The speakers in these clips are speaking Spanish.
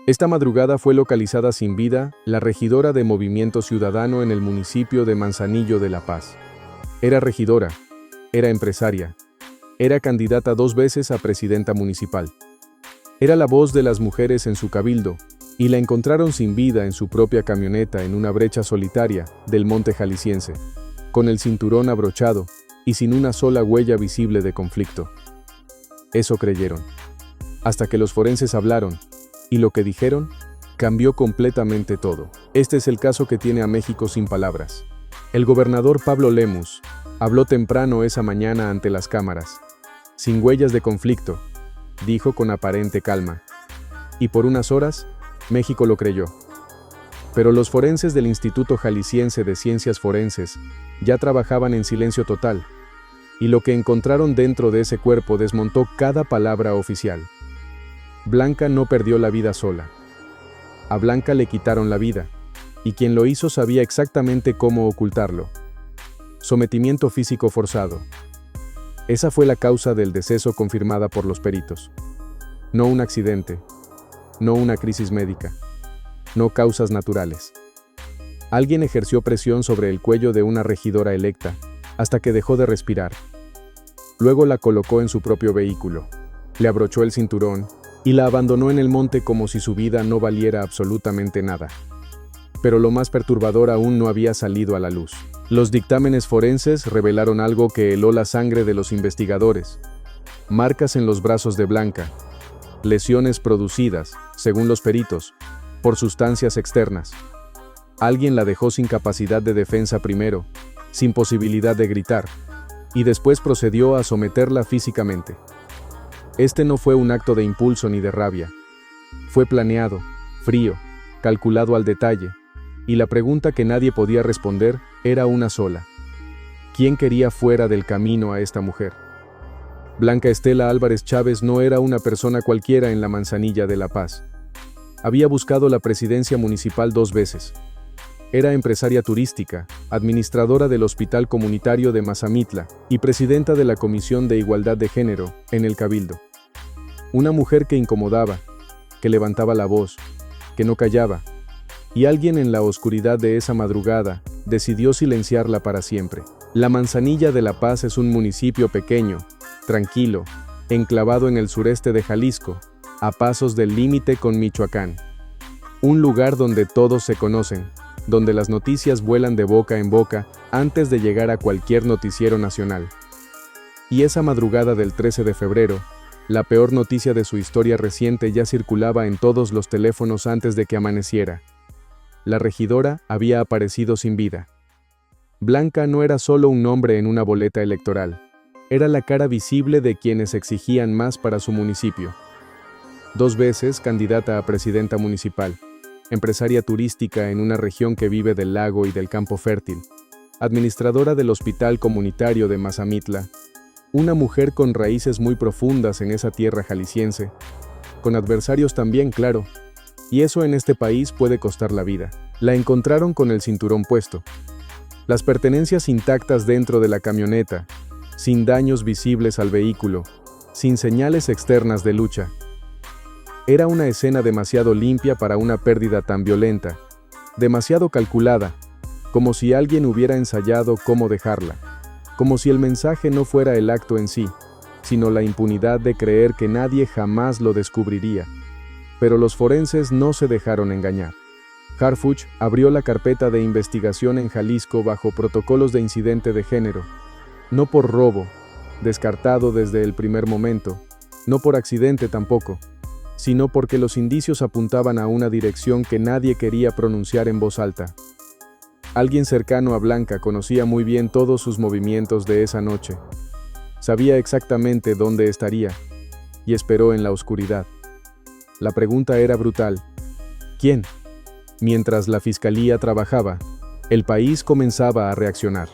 Esta madrugada fue localizada sin vida la regidora de Movimiento Ciudadano en el municipio de Manzanillo de La Paz. Era regidora, era empresaria, era candidata 2 veces a presidenta municipal. Era la voz de las mujeres en su cabildo, y la encontraron sin vida en su propia camioneta en una brecha solitaria del monte jalisciense, con el cinturón abrochado y sin una sola huella visible de conflicto. Eso creyeron. Hasta que los forenses hablaron, y lo que dijeron cambió completamente todo. Este es el caso que tiene a México sin palabras. El gobernador Pablo Lemus habló temprano esa mañana ante las cámaras. Sin huellas de conflicto, dijo con aparente calma. Y por unas horas, México lo creyó. Pero los forenses del Instituto Jalisciense de Ciencias Forenses ya trabajaban en silencio total, y lo que encontraron dentro de ese cuerpo desmontó cada palabra oficial. Blanca no perdió la vida sola. A Blanca le quitaron la vida, y quien lo hizo sabía exactamente cómo ocultarlo. Sometimiento físico forzado. Esa fue la causa del deceso confirmada por los peritos. No un accidente, no una crisis médica, no causas naturales. Alguien ejerció presión sobre el cuello de una regidora electa, hasta que dejó de respirar. Luego la colocó en su propio vehículo, le abrochó el cinturón y la abandonó en el monte como si su vida no valiera absolutamente nada. Pero lo más perturbador aún no había salido a la luz. Los dictámenes forenses revelaron algo que heló la sangre de los investigadores. Marcas en los brazos de Blanca. Lesiones producidas, según los peritos, por sustancias externas. Alguien la dejó sin capacidad de defensa primero, sin posibilidad de gritar, y después procedió a someterla físicamente. Este no fue un acto de impulso ni de rabia. Fue planeado, frío, calculado al detalle, y la pregunta que nadie podía responder era una sola. ¿Quién quería fuera del camino a esta mujer? Blanca Estela Álvarez Chávez no era una persona cualquiera en la Manzanilla de La Paz. Había buscado la presidencia municipal 2 veces. Era empresaria turística, administradora del Hospital Comunitario de Mazamitla y presidenta de la Comisión de Igualdad de Género en el Cabildo. Una mujer que incomodaba, que levantaba la voz, que no callaba, y alguien en la oscuridad de esa madrugada decidió silenciarla para siempre. La Manzanilla de La Paz es un municipio pequeño, tranquilo, enclavado en el sureste de Jalisco, a pasos del límite con Michoacán. Un lugar donde todos se conocen, donde las noticias vuelan de boca en boca antes de llegar a cualquier noticiero nacional. Y esa madrugada del 13 de febrero, la peor noticia de su historia reciente ya circulaba en todos los teléfonos antes de que amaneciera. La regidora había aparecido sin vida. Blanca no era solo un nombre en una boleta electoral. Era la cara visible de quienes exigían más para su municipio. 2 veces candidata a presidenta municipal, empresaria turística en una región que vive del lago y del campo fértil, administradora del Hospital Comunitario de Mazamitla, una mujer con raíces muy profundas en esa tierra jalisciense, con adversarios también, claro, y eso en este país puede costar la vida. La encontraron con el cinturón puesto, las pertenencias intactas dentro de la camioneta, sin daños visibles al vehículo, sin señales externas de lucha. Era una escena demasiado limpia para una pérdida tan violenta, demasiado calculada, como si alguien hubiera ensayado cómo dejarla, como si el mensaje no fuera el acto en sí, sino la impunidad de creer que nadie jamás lo descubriría. Pero los forenses no se dejaron engañar. Harfuch abrió la carpeta de investigación en Jalisco bajo protocolos de incidente de género, no por robo, descartado desde el primer momento, no por accidente tampoco, sino porque los indicios apuntaban a una dirección que nadie quería pronunciar en voz alta. Alguien cercano a Blanca conocía muy bien todos sus movimientos de esa noche. Sabía exactamente dónde estaría, y esperó en la oscuridad. La pregunta era brutal. ¿Quién? Mientras la fiscalía trabajaba, el país comenzaba a reaccionar.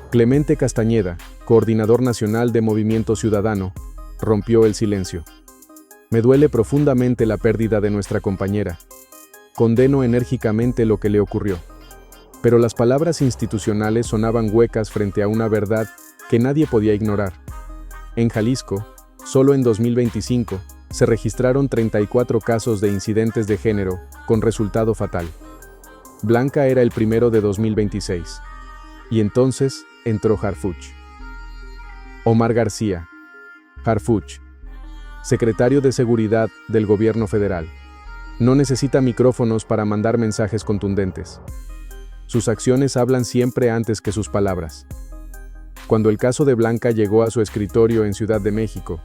Clemente Castañeda, coordinador nacional de Movimiento Ciudadano, rompió el silencio. Me duele profundamente la pérdida de nuestra compañera. Condeno enérgicamente lo que le ocurrió. Pero las palabras institucionales sonaban huecas frente a una verdad que nadie podía ignorar. En Jalisco, solo en 2025, se registraron 34 casos de incidentes de género, con resultado fatal. Blanca era el primero de 2026. Y entonces entró Harfuch. Omar García Harfuch, secretario de Seguridad del Gobierno Federal. No necesita micrófonos para mandar mensajes contundentes. Sus acciones hablan siempre antes que sus palabras. Cuando el caso de Blanca llegó a su escritorio en Ciudad de México,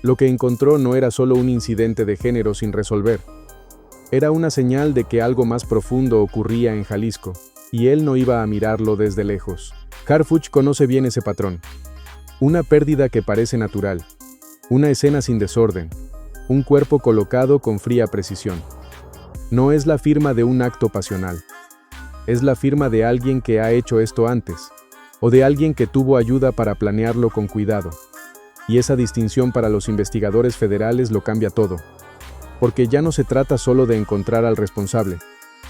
lo que encontró no era solo un incidente de género sin resolver. Era una señal de que algo más profundo ocurría en Jalisco, y él no iba a mirarlo desde lejos. Harfuch conoce bien ese patrón. Una pérdida que parece natural, una escena sin desorden, un cuerpo colocado con fría precisión. No es la firma de un acto pasional. Es la firma de alguien que ha hecho esto antes, o de alguien que tuvo ayuda para planearlo con cuidado. Y esa distinción para los investigadores federales lo cambia todo. Porque ya no se trata solo de encontrar al responsable,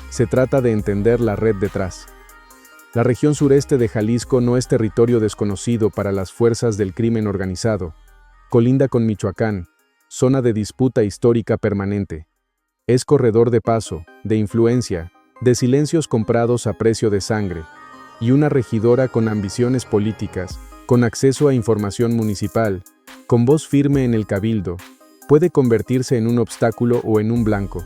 se trata de entender la red detrás. La región sureste de Jalisco no es territorio desconocido para las fuerzas del crimen organizado. Colinda con Michoacán, zona de disputa histórica permanente. Es corredor de paso, de influencia, de silencios comprados a precio de sangre, y una regidora con ambiciones políticas, con acceso a información municipal, con voz firme en el cabildo, puede convertirse en un obstáculo o en un blanco.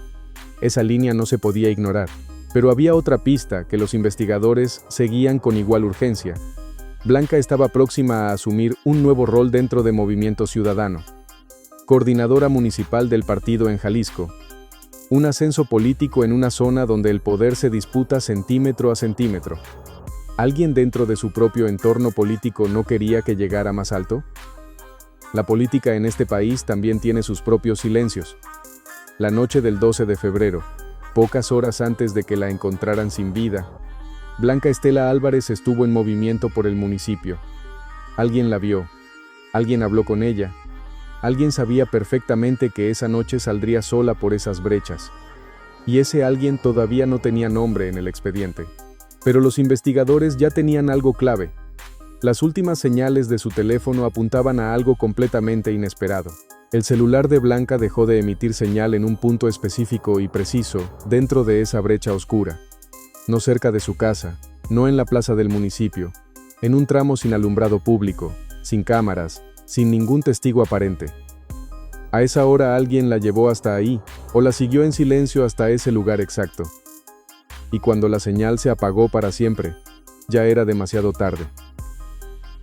Esa línea no se podía ignorar, pero había otra pista que los investigadores seguían con igual urgencia. Blanca estaba próxima a asumir un nuevo rol dentro de Movimiento Ciudadano. Coordinadora municipal del partido en Jalisco. Un ascenso político en una zona donde el poder se disputa centímetro a centímetro. ¿Alguien dentro de su propio entorno político no quería que llegara más alto? La política en este país también tiene sus propios silencios. La noche del 12 de febrero, pocas horas antes de que la encontraran sin vida, Blanca Estela Álvarez estuvo en movimiento por el municipio. Alguien la vio, alguien habló con ella, alguien sabía perfectamente que esa noche saldría sola por esas brechas. Y ese alguien todavía no tenía nombre en el expediente. Pero los investigadores ya tenían algo clave. Las últimas señales de su teléfono apuntaban a algo completamente inesperado. El celular de Blanca dejó de emitir señal en un punto específico y preciso, dentro de esa brecha oscura. No cerca de su casa, no en la plaza del municipio, en un tramo sin alumbrado público, sin cámaras, sin ningún testigo aparente. A esa hora alguien la llevó hasta ahí, o la siguió en silencio hasta ese lugar exacto. Y cuando la señal se apagó para siempre, ya era demasiado tarde.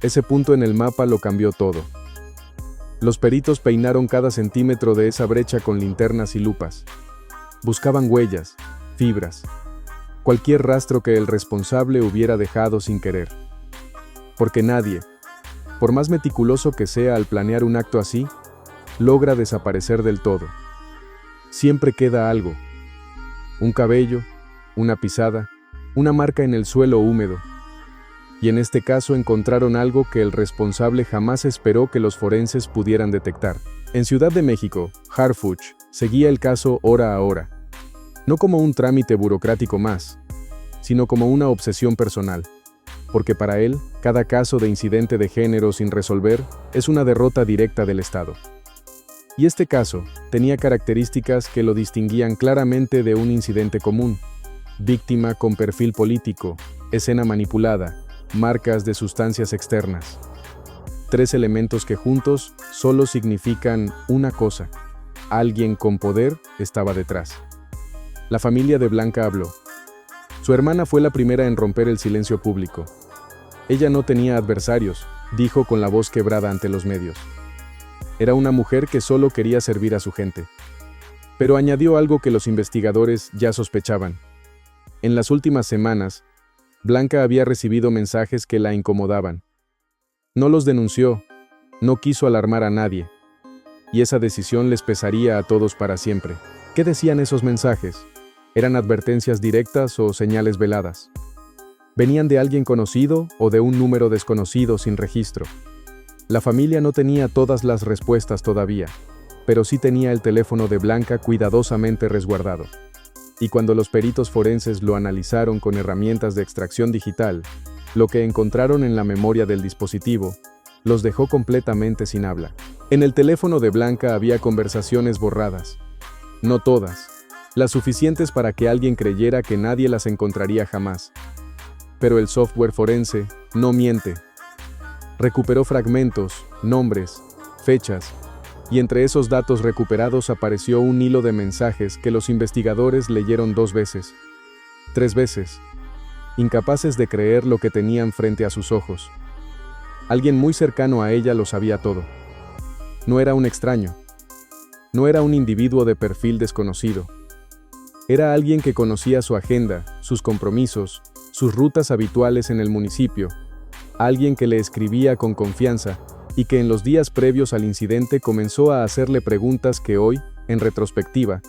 Ese punto en el mapa lo cambió todo. Los peritos peinaron cada centímetro de esa brecha con linternas y lupas. Buscaban huellas, fibras, cualquier rastro que el responsable hubiera dejado sin querer. Porque nadie, por más meticuloso que sea al planear un acto así, logra desaparecer del todo. Siempre queda algo. Un cabello, una pisada, una marca en el suelo húmedo. Y en este caso encontraron algo que el responsable jamás esperó que los forenses pudieran detectar. En Ciudad de México, Harfuch seguía el caso hora a hora. No como un trámite burocrático más, sino como una obsesión personal. Porque para él, cada caso de incidente de género sin resolver es una derrota directa del Estado. Y este caso tenía características que lo distinguían claramente de un incidente común. Víctima con perfil político, escena manipulada, marcas de sustancias externas. 3 elementos que juntos solo significan una cosa: alguien con poder estaba detrás. La familia de Blanca habló. Su hermana fue la primera en romper el silencio público. Ella no tenía adversarios, dijo con la voz quebrada ante los medios. Era una mujer que solo quería servir a su gente. Pero añadió algo que los investigadores ya sospechaban. En las últimas semanas, Blanca había recibido mensajes que la incomodaban. No los denunció, no quiso alarmar a nadie. Y esa decisión les pesaría a todos para siempre. ¿Qué decían esos mensajes? ¿Eran advertencias directas o señales veladas? ¿Venían de alguien conocido o de un número desconocido sin registro? La familia no tenía todas las respuestas todavía, pero sí tenía el teléfono de Blanca cuidadosamente resguardado. Y cuando los peritos forenses lo analizaron con herramientas de extracción digital, lo que encontraron en la memoria del dispositivo los dejó completamente sin habla. En el teléfono de Blanca había conversaciones borradas. No todas, las suficientes para que alguien creyera que nadie las encontraría jamás. Pero el software forense no miente. Recuperó fragmentos, nombres, fechas, y entre esos datos recuperados apareció un hilo de mensajes que los investigadores leyeron 2 veces, 3 veces, incapaces de creer lo que tenían frente a sus ojos. Alguien muy cercano a ella lo sabía todo. No era un extraño. No era un individuo de perfil desconocido. Era alguien que conocía su agenda, sus compromisos, sus rutas habituales en el municipio. Alguien que le escribía con confianza y que en los días previos al incidente comenzó a hacerle preguntas que hoy, en retrospectiva,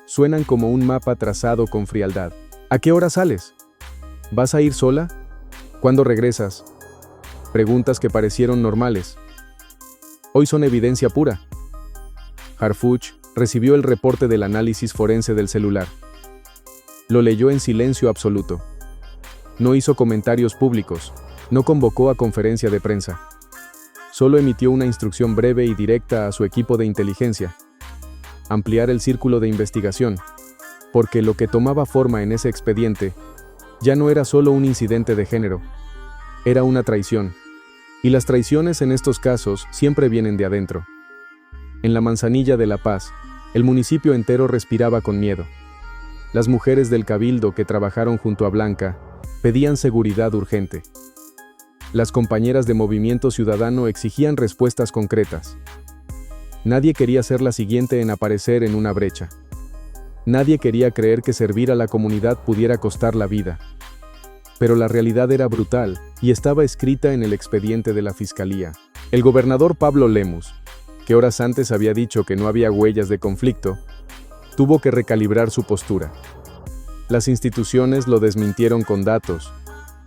suenan como un mapa trazado con frialdad. ¿A qué hora sales? ¿Vas a ir sola? ¿Cuándo regresas? Preguntas que parecieron normales. Hoy son evidencia pura. Harfuch recibió el reporte del análisis forense del celular. Lo leyó en silencio absoluto. No hizo comentarios públicos, no convocó a conferencia de prensa. Solo emitió una instrucción breve y directa a su equipo de inteligencia: ampliar el círculo de investigación, porque lo que tomaba forma en ese expediente ya no era solo un incidente de género, era una traición. Y las traiciones en estos casos siempre vienen de adentro. En la Manzanilla de La Paz, el municipio entero respiraba con miedo. Las mujeres del cabildo que trabajaron junto a Blanca pedían seguridad urgente. Las compañeras de Movimiento Ciudadano exigían respuestas concretas. Nadie quería ser la siguiente en aparecer en una brecha. Nadie quería creer que servir a la comunidad pudiera costar la vida. Pero la realidad era brutal y estaba escrita en el expediente de la Fiscalía. El gobernador Pablo Lemus, que horas antes había dicho que no había huellas de conflicto, tuvo que recalibrar su postura. Las instituciones lo desmintieron con datos,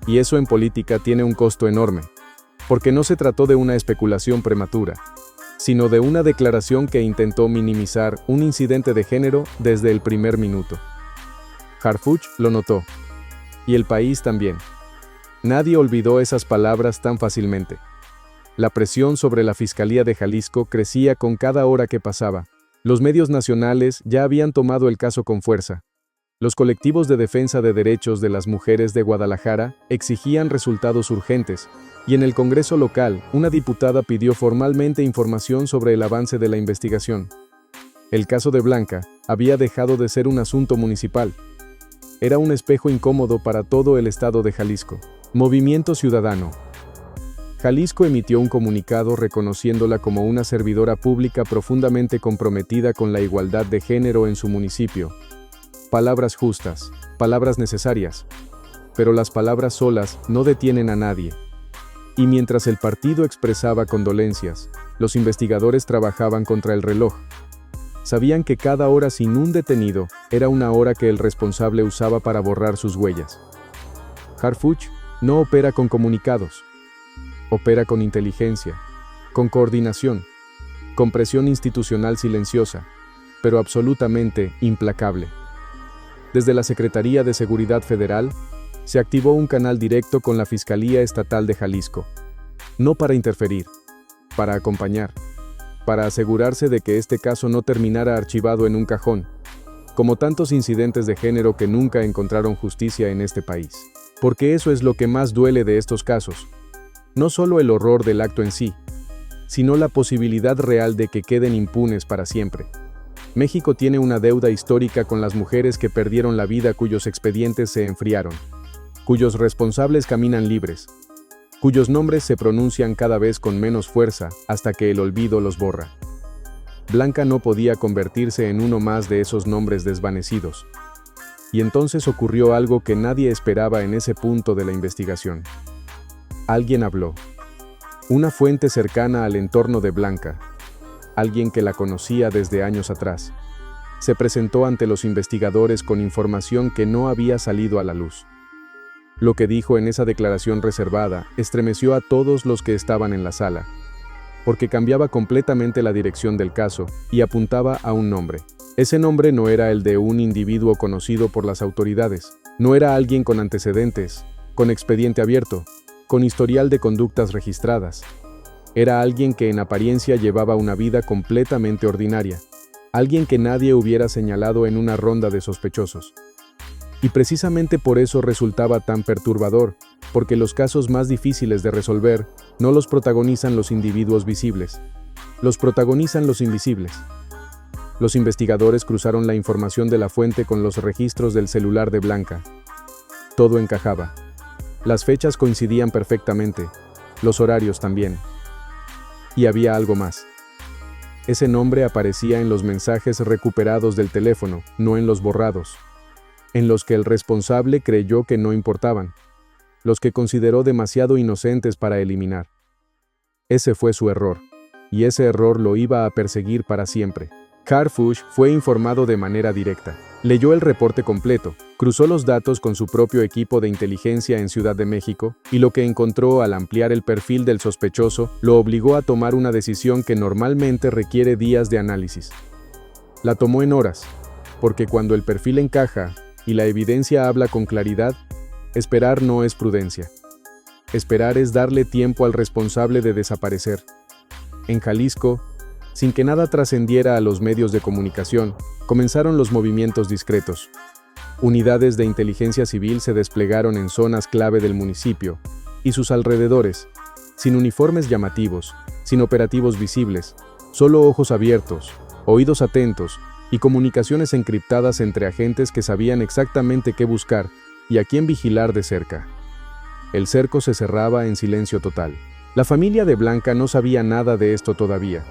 y eso en política tiene un costo enorme, porque no se trató de una especulación prematura, sino de una declaración que intentó minimizar un incidente de género desde el primer minuto. Harfuch lo notó, y el país también. Nadie olvidó esas palabras tan fácilmente. La presión sobre la Fiscalía de Jalisco crecía con cada hora que pasaba. Los medios nacionales ya habían tomado el caso con fuerza. Los colectivos de defensa de derechos de las mujeres de Guadalajara exigían resultados urgentes, y en el Congreso local, una diputada pidió formalmente información sobre el avance de la investigación. El caso de Blanca había dejado de ser un asunto municipal. Era un espejo incómodo para todo el estado de Jalisco. Movimiento Ciudadano. Jalisco emitió un comunicado reconociéndola como una servidora pública profundamente comprometida con la igualdad de género en su municipio. Palabras justas, palabras necesarias. Pero las palabras solas no detienen a nadie. Y mientras el partido expresaba condolencias, los investigadores trabajaban contra el reloj. Sabían que cada hora sin un detenido era una hora que el responsable usaba para borrar sus huellas. Harfuch no opera con comunicados. Opera con inteligencia, con coordinación, con presión institucional silenciosa, pero absolutamente implacable. Desde la Secretaría de Seguridad Federal, se activó un canal directo con la Fiscalía Estatal de Jalisco. No para interferir, para acompañar, para asegurarse de que este caso no terminara archivado en un cajón, como tantos incidentes de género que nunca encontraron justicia en este país. Porque eso es lo que más duele de estos casos. No solo el horror del acto en sí, sino la posibilidad real de que queden impunes para siempre. México tiene una deuda histórica con las mujeres que perdieron la vida, cuyos expedientes se enfriaron, cuyos responsables caminan libres, cuyos nombres se pronuncian cada vez con menos fuerza hasta que el olvido los borra. Blanca no podía convertirse en uno más de esos nombres desvanecidos. Y entonces ocurrió algo que nadie esperaba en ese punto de la investigación. Alguien habló. Una fuente cercana al entorno de Blanca, alguien que la conocía desde años atrás, se presentó ante los investigadores con información que no había salido a la luz. Lo que dijo en esa declaración reservada estremeció a todos los que estaban en la sala, porque cambiaba completamente la dirección del caso y apuntaba a un nombre. Ese nombre no era el de un individuo conocido por las autoridades, no era alguien con antecedentes, con expediente abierto, con historial de conductas registradas. Era alguien que en apariencia llevaba una vida completamente ordinaria, alguien que nadie hubiera señalado en una ronda de sospechosos. Y precisamente por eso resultaba tan perturbador, porque los casos más difíciles de resolver no los protagonizan los individuos visibles, los protagonizan los invisibles. Los investigadores cruzaron la información de la fuente con los registros del celular de Blanca. Todo encajaba. Las fechas coincidían perfectamente, los horarios también. Y había algo más. Ese nombre aparecía en los mensajes recuperados del teléfono, no en los borrados, en los que el responsable creyó que no importaban, los que consideró demasiado inocentes para eliminar. Ese fue su error, y ese error lo iba a perseguir para siempre. Harfuch fue informado de manera directa. Leyó el reporte completo, cruzó los datos con su propio equipo de inteligencia en Ciudad de México, y lo que encontró al ampliar el perfil del sospechoso lo obligó a tomar una decisión que normalmente requiere días de análisis. La tomó en horas, porque cuando el perfil encaja y la evidencia habla con claridad, esperar no es prudencia. Esperar es darle tiempo al responsable de desaparecer. En Jalisco, sin que nada trascendiera a los medios de comunicación, comenzaron los movimientos discretos. Unidades de inteligencia civil se desplegaron en zonas clave del municipio y sus alrededores, sin uniformes llamativos, sin operativos visibles, solo ojos abiertos, oídos atentos y comunicaciones encriptadas entre agentes que sabían exactamente qué buscar y a quién vigilar de cerca. El cerco se cerraba en silencio total. La familia de Blanca no sabía nada de esto todavía.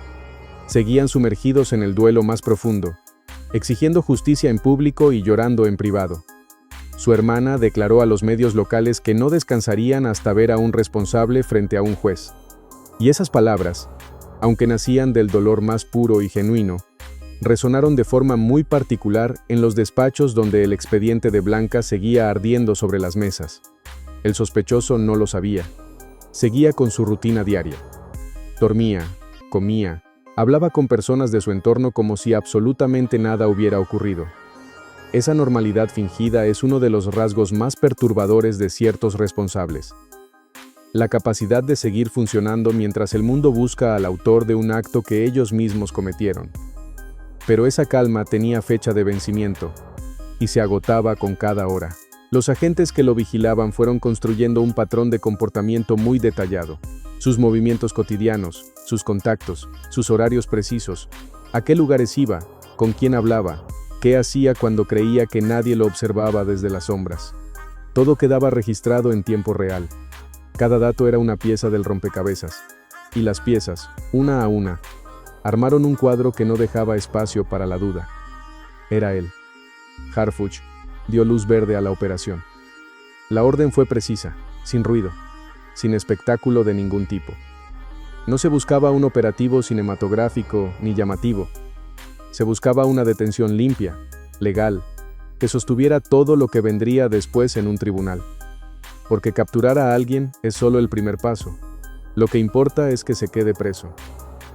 Seguían sumergidos en el duelo más profundo, exigiendo justicia en público y llorando en privado. Su hermana declaró a los medios locales que no descansarían hasta ver a un responsable frente a un juez. Y esas palabras, aunque nacían del dolor más puro y genuino, resonaron de forma muy particular en los despachos donde el expediente de Blanca seguía ardiendo sobre las mesas. El sospechoso no lo sabía. Seguía con su rutina diaria. Dormía, comía, hablaba con personas de su entorno como si absolutamente nada hubiera ocurrido. Esa normalidad fingida es uno de los rasgos más perturbadores de ciertos responsables. La capacidad de seguir funcionando mientras el mundo busca al autor de un acto que ellos mismos cometieron. Pero esa calma tenía fecha de vencimiento, y se agotaba con cada hora. Los agentes que lo vigilaban fueron construyendo un patrón de comportamiento muy detallado. Sus movimientos cotidianos, sus contactos, sus horarios precisos, a qué lugares iba, con quién hablaba, qué hacía cuando creía que nadie lo observaba desde las sombras. Todo quedaba registrado en tiempo real. Cada dato era una pieza del rompecabezas, y las piezas, una a una, armaron un cuadro que no dejaba espacio para la duda. Era él. Harfuch dio luz verde a la operación. La orden fue precisa, sin ruido, sin espectáculo de ningún tipo. No se buscaba un operativo cinematográfico ni llamativo. Se buscaba una detención limpia, legal, que sostuviera todo lo que vendría después en un tribunal. Porque capturar a alguien es solo el primer paso. Lo que importa es que se quede preso.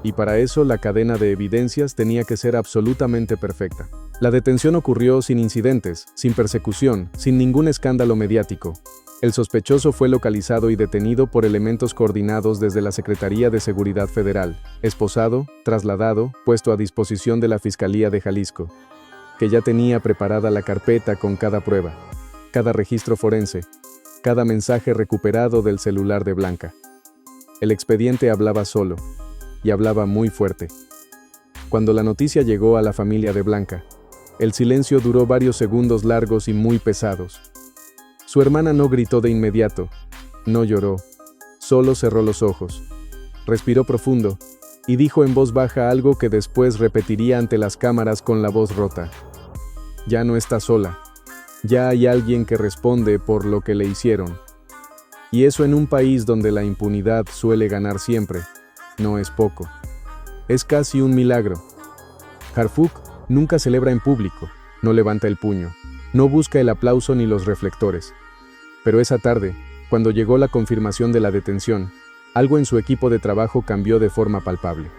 Y para eso la cadena de evidencias tenía que ser absolutamente perfecta. La detención ocurrió sin incidentes, sin persecución, sin ningún escándalo mediático. El sospechoso fue localizado y detenido por elementos coordinados desde la Secretaría de Seguridad Federal, esposado, trasladado, puesto a disposición de la Fiscalía de Jalisco, que ya tenía preparada la carpeta con cada prueba, cada registro forense, cada mensaje recuperado del celular de Blanca. El expediente hablaba solo, y hablaba muy fuerte. Cuando la noticia llegó a la familia de Blanca, el silencio duró varios segundos largos y muy pesados. Su hermana no gritó de inmediato, no lloró, solo cerró los ojos, respiró profundo y dijo en voz baja algo que después repetiría ante las cámaras con la voz rota. Ya no está sola, ya hay alguien que responde por lo que le hicieron. Y eso en un país donde la impunidad suele ganar siempre, no es poco. Es casi un milagro. Harfuch nunca celebra en público, no levanta el puño, no busca el aplauso ni los reflectores. Pero esa tarde, cuando llegó la confirmación de la detención, algo en su equipo de trabajo cambió de forma palpable.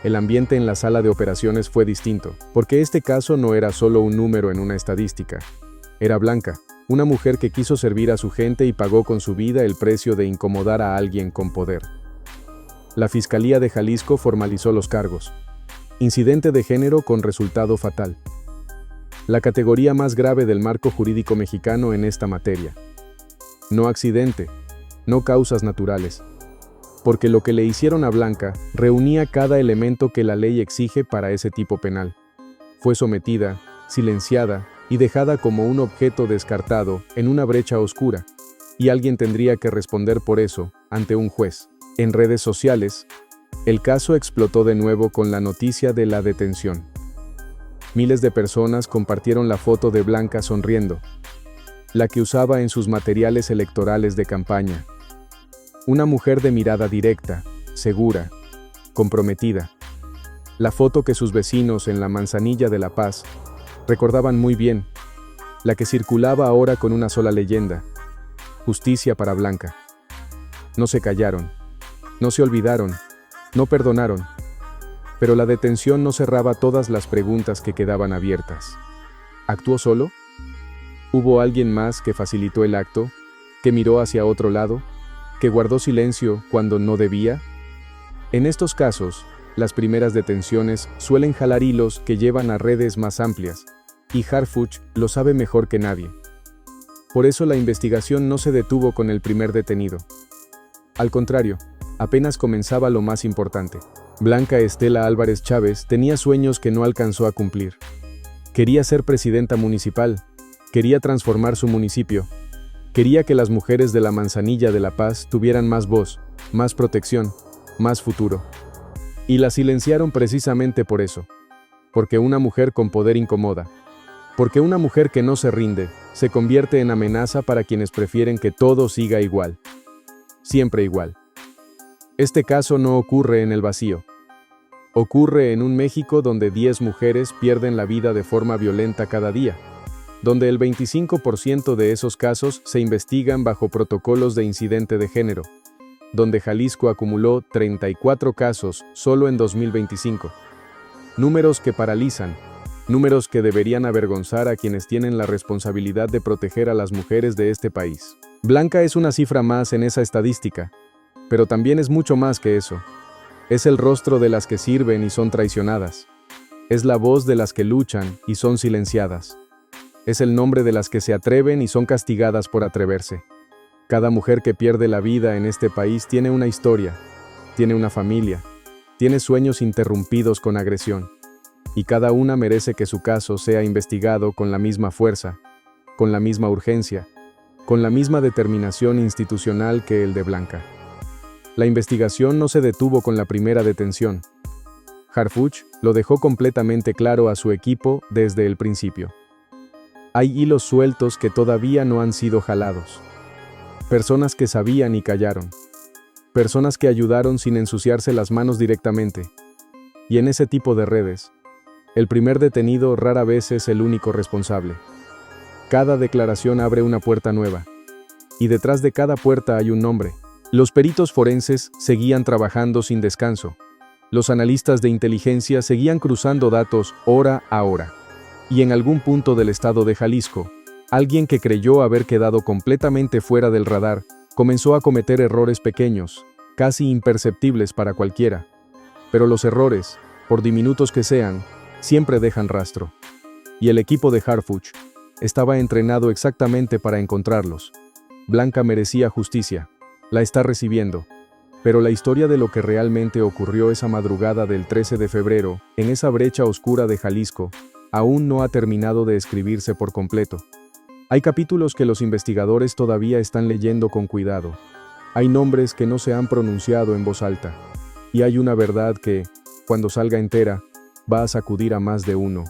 El ambiente en la sala de operaciones fue distinto, porque este caso no era solo un número en una estadística. Era Blanca, una mujer que quiso servir a su gente y pagó con su vida el precio de incomodar a alguien con poder. La Fiscalía de Jalisco formalizó los cargos. Incidente de género con resultado fatal. La categoría más grave del marco jurídico mexicano en esta materia. No accidente, no causas naturales. Porque lo que le hicieron a Blanca reunía cada elemento que la ley exige para ese tipo penal. Fue sometida, silenciada y dejada como un objeto descartado en una brecha oscura, y alguien tendría que responder por eso ante un juez. En redes sociales, el caso explotó de nuevo con la noticia de la detención. Miles de personas compartieron la foto de Blanca sonriendo, la que usaba en sus materiales electorales de campaña. Una mujer de mirada directa, segura, comprometida. La foto que sus vecinos en la Manzanilla de La Paz recordaban muy bien, la que circulaba ahora con una sola leyenda: justicia para Blanca. No se callaron, no se olvidaron, no perdonaron. Pero la detención no cerraba todas las preguntas que quedaban abiertas. ¿Actuó solo? ¿Hubo alguien más que facilitó el acto, que miró hacia otro lado, que guardó silencio cuando no debía? En estos casos, las primeras detenciones suelen jalar hilos que llevan a redes más amplias, y Harfuch lo sabe mejor que nadie. Por eso la investigación no se detuvo con el primer detenido. Al contrario, apenas comenzaba lo más importante. Blanca Estela Álvarez Chávez tenía sueños que no alcanzó a cumplir. Quería ser presidenta municipal, quería transformar su municipio, quería que las mujeres de la Manzanilla de La Paz tuvieran más voz, más protección, más futuro. Y la silenciaron precisamente por eso. Porque una mujer con poder incomoda. Porque una mujer que no se rinde, se convierte en amenaza para quienes prefieren que todo siga igual. Siempre igual. Este caso no ocurre en el vacío. Ocurre en un México donde 10 mujeres pierden la vida de forma violenta cada día, donde el 25% de esos casos se investigan bajo protocolos de incidente de género, donde Jalisco acumuló 34 casos solo en 2025. Números que paralizan, números que deberían avergonzar a quienes tienen la responsabilidad de proteger a las mujeres de este país. Blanca es una cifra más en esa estadística, pero también es mucho más que eso. Es el rostro de las que sirven y son traicionadas. Es la voz de las que luchan y son silenciadas. Es el nombre de las que se atreven y son castigadas por atreverse. Cada mujer que pierde la vida en este país tiene una historia, tiene una familia, tiene sueños interrumpidos con agresión. Y cada una merece que su caso sea investigado con la misma fuerza, con la misma urgencia, con la misma determinación institucional que el de Blanca. La investigación no se detuvo con la primera detención. Harfuch lo dejó completamente claro a su equipo desde el principio. Hay hilos sueltos que todavía no han sido jalados. Personas que sabían y callaron. Personas que ayudaron sin ensuciarse las manos directamente. Y en ese tipo de redes, el primer detenido rara vez es el único responsable. Cada declaración abre una puerta nueva. Y detrás de cada puerta hay un nombre. Los peritos forenses seguían trabajando sin descanso. Los analistas de inteligencia seguían cruzando datos hora a hora. Y en algún punto del estado de Jalisco, alguien que creyó haber quedado completamente fuera del radar, comenzó a cometer errores pequeños, casi imperceptibles para cualquiera. Pero los errores, por diminutos que sean, siempre dejan rastro. Y el equipo de Harfuch estaba entrenado exactamente para encontrarlos. Blanca merecía justicia. La está recibiendo. Pero la historia de lo que realmente ocurrió esa madrugada del 13 de febrero, en esa brecha oscura de Jalisco, aún no ha terminado de escribirse por completo. Hay capítulos que los investigadores todavía están leyendo con cuidado. Hay nombres que no se han pronunciado en voz alta. Y hay una verdad que, cuando salga entera, va a sacudir a más de uno.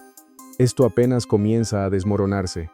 Esto apenas comienza a desmoronarse.